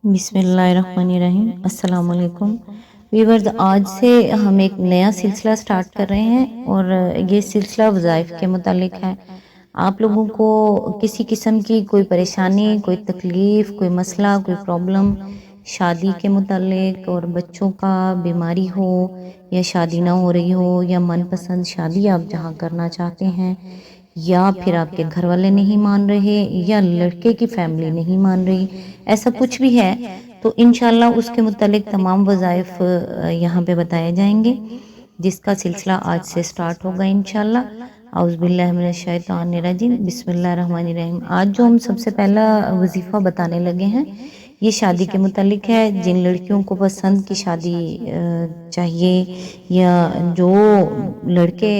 بسم اللہ الرحمن الرحیم۔ السلام علیکم ویورز، آج سے ہم ایک نیا سلسلہ سٹارٹ کر رہے ہیں اور یہ سلسلہ وظائف کے متعلق ہے۔ آپ لوگوں کو کسی قسم کی کوئی پریشانی، کوئی تکلیف، کوئی مسئلہ، کوئی پرابلم شادی کے متعلق اور بچوں کا بیماری ہو یا شادی نہ ہو رہی ہو یا من پسند شادی آپ جہاں کرنا چاہتے ہیں یا پھر آپ کے گھر والے نہیں مان رہے یا لڑکے کی فیملی نہیں مان رہی، ایسا کچھ بھی ہے تو انشاءاللہ اس کے متعلق تمام وظائف یہاں پہ بتائے جائیں گے، جس کا سلسلہ آج سے سٹارٹ ہوگا انشاءاللہ۔ اعوذ باللہ من الشیطان الرجیم، بسم اللہ الرحمن الرحیم۔ آج جو ہم سب سے پہلا وظیفہ بتانے لگے ہیں یہ شادی کے متعلق ہے۔ جن لڑکیوں کو پسند کی شادی چاہیے یا جو لڑکے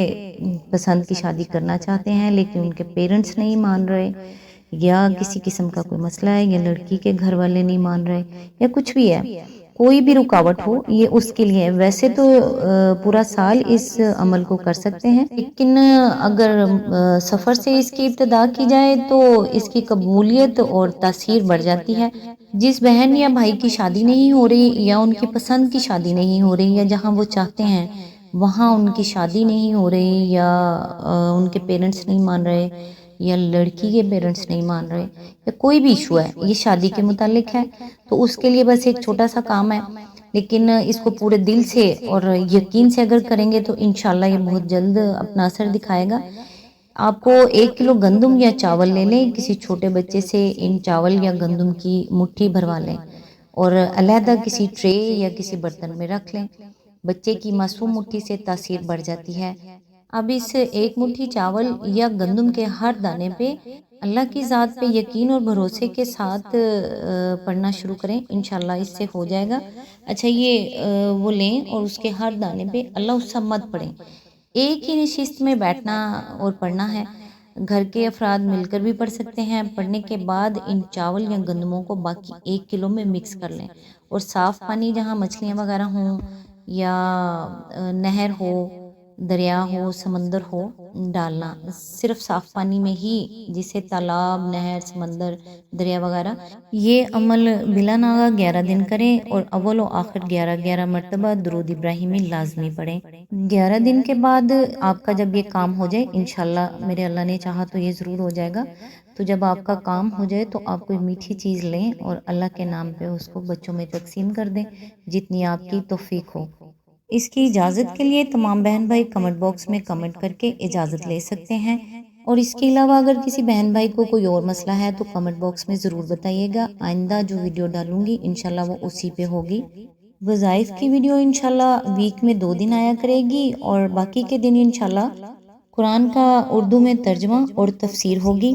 پسند کی شادی کرنا چاہتے ہیں لیکن ان کے پیرنٹس نہیں مان رہے یا کسی قسم کا کوئی مسئلہ ہے یا لڑکی کے گھر والے نہیں مان رہے یا کچھ بھی ہے، کوئی بھی رکاوٹ ہو، یہ اس کے لیے ویسے تو پورا سال اس عمل کو کر سکتے ہیں، لیکن اگر سفر سے اس کی ابتدا کی جائے تو اس کی قبولیت اور تاثیر بڑھ جاتی ہے۔ جس بہن یا بھائی کی شادی نہیں ہو رہی یا ان کی پسند کی شادی نہیں ہو رہی یا جہاں وہ چاہتے ہیں وہاں ان کی شادی نہیں ہو رہی یا ان کے پیرنٹس نہیں مان رہے یا لڑکی کے پیرنٹس نہیں مان رہے یا کوئی بھی ایشو ہے یہ شادی کے متعلق ہے، تو اس کے لیے بس ایک چھوٹا سا کام ہے، لیکن اس کو پورے دل سے اور یقین سے اگر کریں گے تو انشاءاللہ یہ بہت جلد اپنا اثر دکھائے گا۔ آپ کو 1 کلو گندم یا چاول لے لیں، کسی چھوٹے بچے سے ان چاول یا گندم کی مٹھی بھروا لیں اور علیحدہ کسی ٹرے یا کسی برتن میں رکھ لیں۔ بچے کی معصوم مٹھی سے تاثیر بڑھ جاتی ہے۔ اب اس 1 مٹھی چاول یا گندم کے ہر دانے پہ اللہ کی ذات پہ یقین اور بھروسے کے ساتھ پڑھنا شروع کریں، انشاءاللہ اس سے ہو جائے گا۔ اچھا، یہ وہ لیں اور اس کے ہر دانے پہ اللہ الصمد پڑھیں۔ ایک ہی نشست میں بیٹھنا اور پڑھنا ہے، گھر کے افراد مل کر بھی پڑھ سکتے ہیں۔ پڑھنے کے بعد ان چاول یا گندموں کو باقی 1 کلو میں مکس کر لیں اور صاف پانی جہاں مچھلیاں وغیرہ ہوں یا نہر ہو، دریا ہو، سمندر ہو ڈالنا، صرف صاف پانی میں ہی، جسے تالاب، نہر، سمندر، دریا وغیرہ۔ یہ عمل بلا ناغہ 11 دن کریں اور اول و آخر 11 مرتبہ درود ابراہیمی لازمی پڑھیں۔ 11 دن کے بعد آپ کا جب یہ کام ہو جائے، انشاءاللہ میرے اللہ نے چاہا تو یہ ضرور ہو جائے گا، تو جب آپ کا کام ہو جائے تو آپ کوئی میٹھی چیز لیں اور اللہ کے نام پہ اس کو بچوں میں تقسیم کر دیں جتنی آپ کی توفیق ہو۔ اس کی اجازت کے لیے تمام بہن بھائی کمنٹ باکس میں کمنٹ کر کے اجازت لے سکتے ہیں، اور اس کے علاوہ اگر کسی بہن بھائی کو کوئی اور مسئلہ ہے تو کمنٹ باکس میں ضرور بتائیے گا۔ آئندہ جو ویڈیو ڈالوں گی انشاءاللہ وہ اسی پہ ہوگی۔ وظائف کی ویڈیو انشاءاللہ ویک میں 2 دن آیا کرے گی اور باقی کے دن انشاءاللہ قرآن کا اردو میں ترجمہ اور تفسیر ہوگی۔